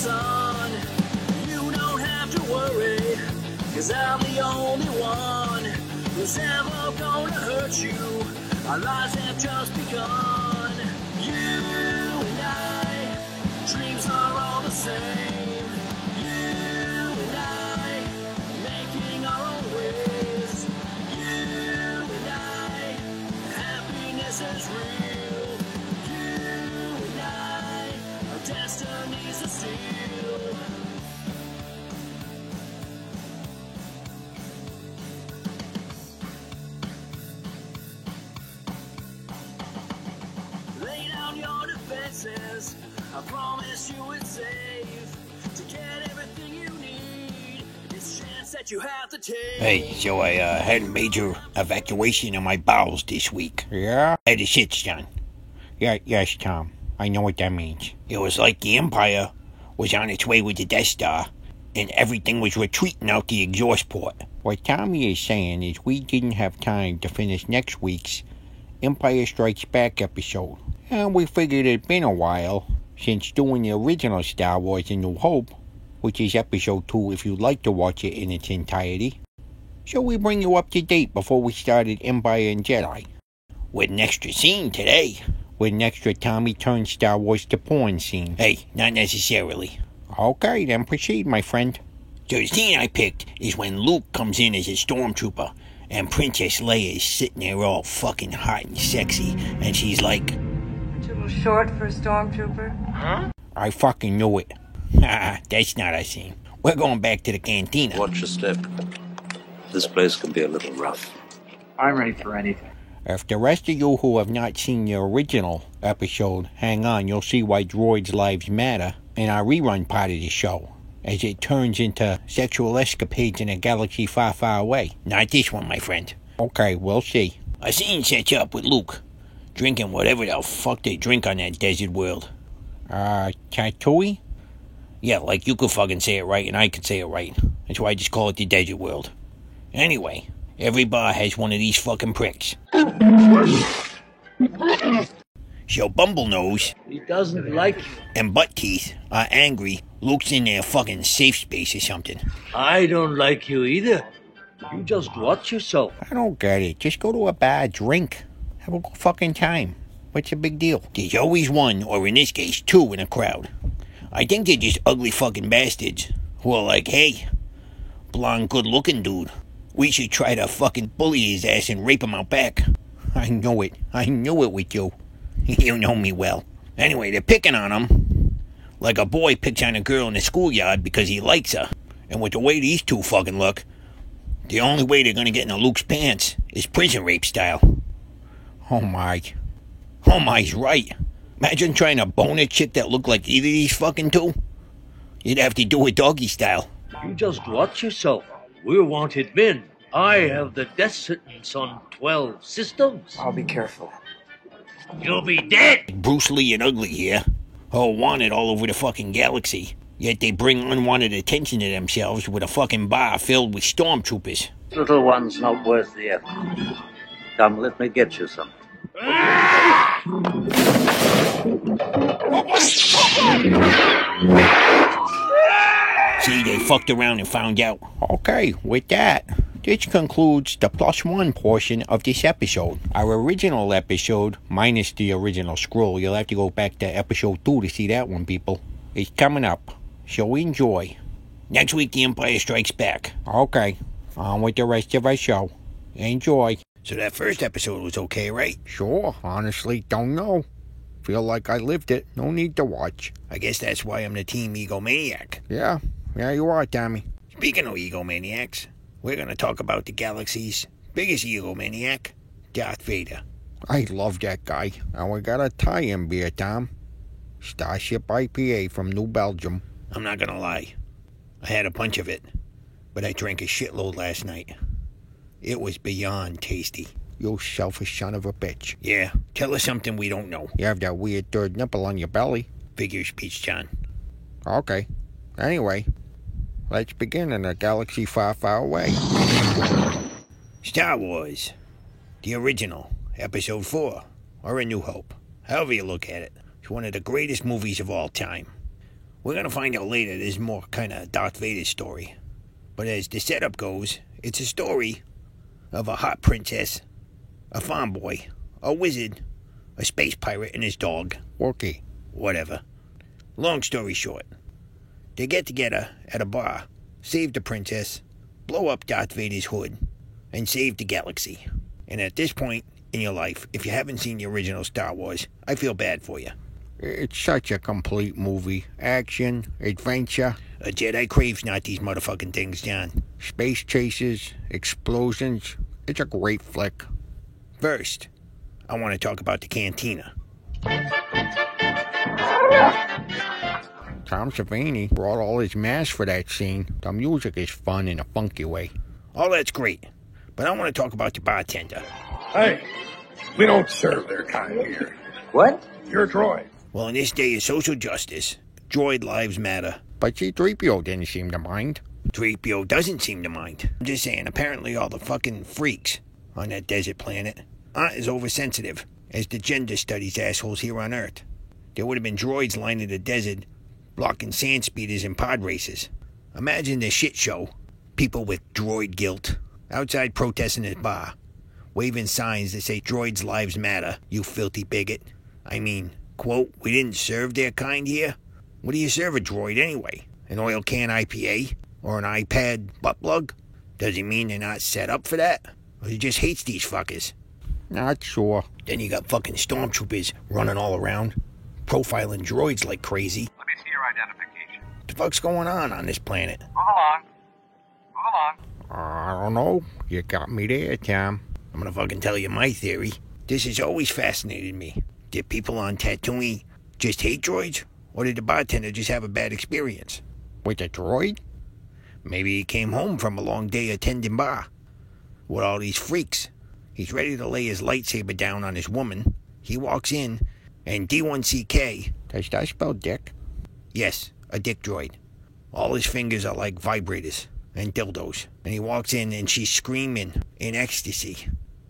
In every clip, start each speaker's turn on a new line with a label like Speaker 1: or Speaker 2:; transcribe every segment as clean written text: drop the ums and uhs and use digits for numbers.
Speaker 1: son. You don't have to worry, 'cause I'm the only one who's ever gonna hurt you. Our lives have just begun. You and I, dreams are all the same. You and I, making our own ways. You and I, happiness is real. You and I, our destinies are sealed. Lay down your defenses. I promise you it's safe to get everything you need. It's a chance that you have to take.
Speaker 2: Hey, so I had a major evacuation of my bowels this week.
Speaker 3: Yeah?
Speaker 2: I had a shit done.
Speaker 3: Yes, Tom. I know what that means.
Speaker 2: It was like the Empire was on its way with the Death Star, and everything was retreating out the exhaust port.
Speaker 3: What Tommy is saying is we didn't have time to finish next week's Empire Strikes Back episode. And we figured it'd been a while since doing the original Star Wars A New Hope, which is episode 2 if you'd like to watch it in its entirety. So we bring you up to date before we started Empire and Jedi.
Speaker 2: With an extra scene today.
Speaker 3: With an extra Tommy turns Star Wars to porn scene.
Speaker 2: Hey, not necessarily.
Speaker 3: Okay, then proceed, my friend.
Speaker 2: So the scene I picked is when Luke comes in as a stormtrooper, and Princess Leia is sitting there all fucking hot and sexy, and she's like,
Speaker 4: Too short for a stormtrooper?
Speaker 2: Huh?
Speaker 3: I fucking knew it.
Speaker 2: That's not our scene. We're going back to the cantina.
Speaker 5: Watch your step. This place can be a little rough.
Speaker 6: I'm ready for anything.
Speaker 3: If the rest of you who have not seen the original episode hang on, you'll see why droids' lives matter in our rerun part of the show, as it turns into sexual escapades in a galaxy far, far away.
Speaker 2: Not this one, my friend.
Speaker 3: Okay, we'll see.
Speaker 2: A scene sets you up with Luke, drinking whatever the fuck they drink on that desert world.
Speaker 3: Tatooine?
Speaker 2: Yeah, like you could fucking say it right and I could say it right. That's why I just call it the desert world. Anyway, every bar has one of these fucking pricks. So Bumblenose,
Speaker 6: He doesn't like you.
Speaker 2: and Butt Teeth are angry Luke's in their fucking safe space or something.
Speaker 6: I don't like you either. You just watch yourself.
Speaker 3: I don't get it. Just go to a bar, drink. Have a good fucking time. What's the big deal?
Speaker 2: There's always one, or in this case, two in a crowd. I think they're just ugly fucking bastards who are like, hey, blonde good-looking dude, we should try to fucking bully his ass and rape him out back.
Speaker 3: I knew it. I knew it with you.
Speaker 2: You know me well. Anyway, they're picking on him like a boy picks on a girl in the schoolyard because he likes her. And with the way these two fucking look, the only way they're gonna get into Luke's pants is prison rape style.
Speaker 3: Oh my.
Speaker 2: Oh my's right. Imagine trying to bone a chick that looked like either of these fucking two. You'd have to do it doggy style.
Speaker 6: You just watch yourself. We're wanted men. I have the death sentence on 12 systems.
Speaker 7: I'll be careful.
Speaker 6: You'll be dead.
Speaker 2: Bruce Lee and Ugly here. Oh, wanted all over the fucking galaxy. Yet they bring unwanted attention to themselves with a fucking bar filled with stormtroopers.
Speaker 5: Little one's not worth the effort. Come, let me get you some.
Speaker 2: See, they fucked around and found out.
Speaker 3: Okay, with that, this concludes the +1 portion of this episode. Our original episode, minus the original scroll, you'll have to go back to episode 2 to see that one, people, is coming up. So enjoy.
Speaker 2: Next week, The Empire Strikes Back.
Speaker 3: Okay, on with the rest of our show. Enjoy.
Speaker 2: So that first episode was okay, right?
Speaker 3: Sure, honestly, don't know. Feel like I lived it. No need to watch.
Speaker 2: I guess that's why I'm the team egomaniac.
Speaker 3: Yeah, you are, Tommy.
Speaker 2: Speaking of egomaniacs, we're going to talk about the galaxy's biggest egomaniac, Darth Vader.
Speaker 3: I love that guy. And we got a tie-in beer, Tom. Starship IPA from New Belgium.
Speaker 2: I'm not going to lie. I had a bunch of it, but I drank a shitload last night. It was beyond tasty.
Speaker 3: You selfish son of a bitch.
Speaker 2: Yeah, tell us something we don't know.
Speaker 3: You have that weird third nipple on your belly.
Speaker 2: Figure speech, John.
Speaker 3: Okay. Anyway, let's begin in a galaxy far, far away.
Speaker 2: Star Wars. The original. Episode 4. Or A New Hope. However you look at it. It's one of the greatest movies of all time. We're going to find out later this is more kind of Darth Vader's story. But as the setup goes, it's a story of a hot princess, a farm boy, a wizard, a space pirate, and his dog.
Speaker 3: Wookie.
Speaker 2: Whatever. Long story short, they get together at a bar, save the princess, blow up Darth Vader's hood, and save the galaxy. And at this point in your life, if you haven't seen the original Star Wars, I feel bad for you.
Speaker 3: It's such a complete movie. Action, adventure,
Speaker 2: A Jedi craves not these motherfucking things, John.
Speaker 3: space chases, explosions. It's a great flick.
Speaker 2: First, I want to talk about the cantina.
Speaker 3: Tom Savini brought all his mass for that scene. The music is fun in a funky way.
Speaker 2: All that's great, but I want to talk about the bartender.
Speaker 7: Hey, we don't serve their kind here.
Speaker 5: What?
Speaker 7: You're a droid.
Speaker 2: Well, in this day of social justice, droid lives matter.
Speaker 3: But C-3PO didn't seem to mind.
Speaker 2: 3PO doesn't seem to mind. I'm just saying, apparently all the fucking freaks on that desert planet aren't as oversensitive as the gender studies assholes here on Earth. There would have been droids lining the desert, blocking sand speeders and pod races. Imagine the shit show. People with droid guilt, outside protesting at bar, waving signs that say droids' lives matter, you filthy bigot. I mean, quote, we didn't serve their kind here? What do you serve a droid anyway? An oil can IPA? Or an iPad butt plug? Does it mean they're not set up for that? Or he just hates these fuckers?
Speaker 3: Not sure.
Speaker 2: Then you got fucking stormtroopers running all around, profiling droids like crazy.
Speaker 8: Let me see your identification.
Speaker 2: What the fuck's going on this planet?
Speaker 8: Move along. Move along.
Speaker 3: I don't know. You got me there, Tom.
Speaker 2: I'm gonna fucking tell you my theory. This has always fascinated me. Did people on Tatooine just hate droids? Or did the bartender just have a bad experience?
Speaker 3: With a droid?
Speaker 2: Maybe he came home from a long day attending bar with all these freaks. He's ready to lay his lightsaber down on his woman. He walks in, and D1CK...
Speaker 3: Does that spell dick?
Speaker 2: Yes, a dick droid. All his fingers are like vibrators and dildos. And he walks in, and she's screaming in ecstasy,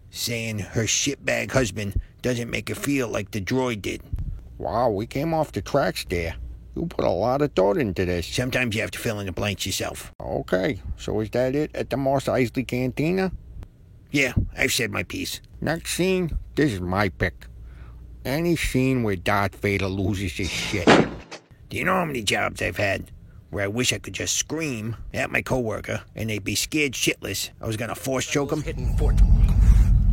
Speaker 2: saying her shitbag husband doesn't make her feel like the droid did.
Speaker 3: Wow, we came off the tracks there. You put a lot of thought into this.
Speaker 2: Sometimes you have to fill in the blanks yourself.
Speaker 3: Okay, so is that it at the Mos Eisley Cantina?
Speaker 2: Yeah, I've said my piece.
Speaker 3: Next scene, this is my pick. Any scene where Darth Vader loses his shit.
Speaker 2: Do you know how many jobs I've had where I wish I could just scream at my coworker and they'd be scared shitless I was gonna force choke them?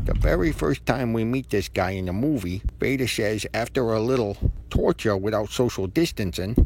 Speaker 3: The very first time we meet this guy in the movie, Vader says after a little torture without social distancing,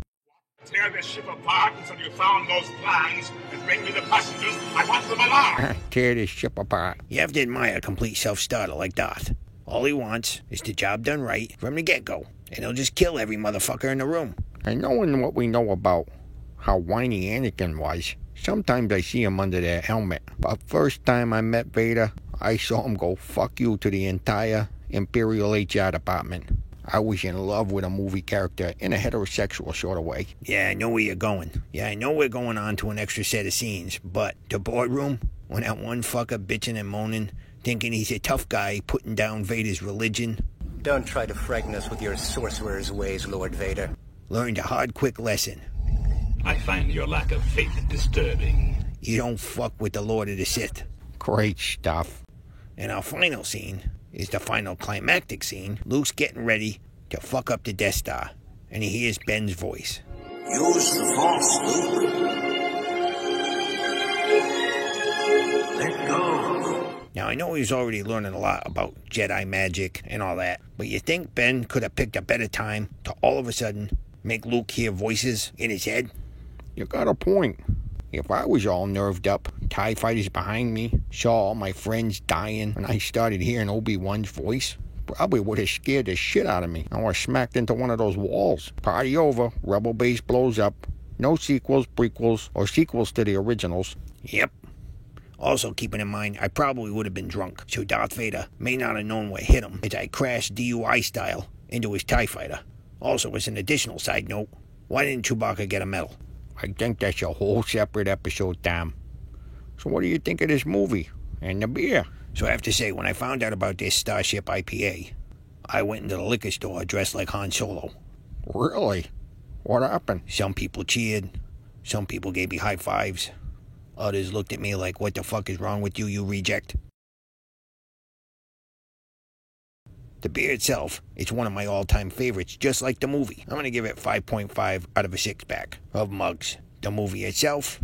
Speaker 7: Tear this ship apart until you found those plans and bring me the passengers. I want them alive.
Speaker 3: tear this ship apart.
Speaker 2: You have to admire a complete self-starter like Darth. All he wants is the job done right from the get-go, and he'll just kill every motherfucker in the room.
Speaker 3: And knowing what we know about how whiny Anakin was, sometimes I see him under that helmet. But first time I met Vader, I saw him go fuck you to the entire Imperial HR department. I was in love with a movie character in a heterosexual sort of way.
Speaker 2: Yeah, I know where you're going. Yeah, I know we're going on to an extra set of scenes, but the boardroom, when that one fucker bitching and moaning, thinking he's a tough guy putting down Vader's religion.
Speaker 9: Don't try to frighten us with your sorcerer's ways, Lord Vader.
Speaker 2: Learned a hard, quick lesson.
Speaker 7: I find your lack of faith disturbing.
Speaker 2: You don't fuck with the Lord of the Sith.
Speaker 3: Great stuff.
Speaker 2: And our final scene is the final climactic scene. Luke's getting ready to fuck up the Death Star, and he hears Ben's voice.
Speaker 1: Use the Force, Luke. Let go.
Speaker 2: Now, I know he's already learning a lot about Jedi magic and all that, but you think Ben could have picked a better time to all of a sudden make Luke hear voices in his head?
Speaker 3: You got a point. If I was all nerved up, TIE fighters behind me, saw all my friends dying, and I started hearing Obi-Wan's voice, probably would have scared the shit out of me. I was smacked into one of those walls. Party over, Rebel Base blows up. No sequels, prequels, or sequels to the originals.
Speaker 2: Yep. Also, keeping in mind, I probably would have been drunk, so Darth Vader may not have known what hit him as I crashed DUI style into his TIE fighter. Also, as an additional side note, why didn't Chewbacca get a medal?
Speaker 3: I think that's a whole separate episode, Tom. So what do you think of this movie? And the beer?
Speaker 2: So I have to say, when I found out about this Starship IPA, I went into the liquor store dressed like Han Solo.
Speaker 3: Really? What happened?
Speaker 2: Some people cheered. Some people gave me high fives. Others looked at me like, what the fuck is wrong with you, you reject? The beer itself, it's one of my all-time favorites, just like the movie. I'm going to give it 5.5 out of a 6-pack of mugs. The movie itself,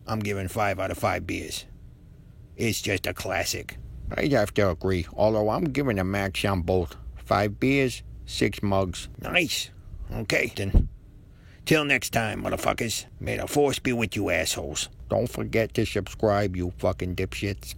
Speaker 2: I'm giving 5 out of 5 beers. It's just a classic.
Speaker 3: I'd have to agree, although I'm giving a max on both. 5 beers, 6 mugs.
Speaker 2: Nice. Okay, then. Till next time, motherfuckers. May the force be with you assholes.
Speaker 3: Don't forget to subscribe, you fucking dipshits.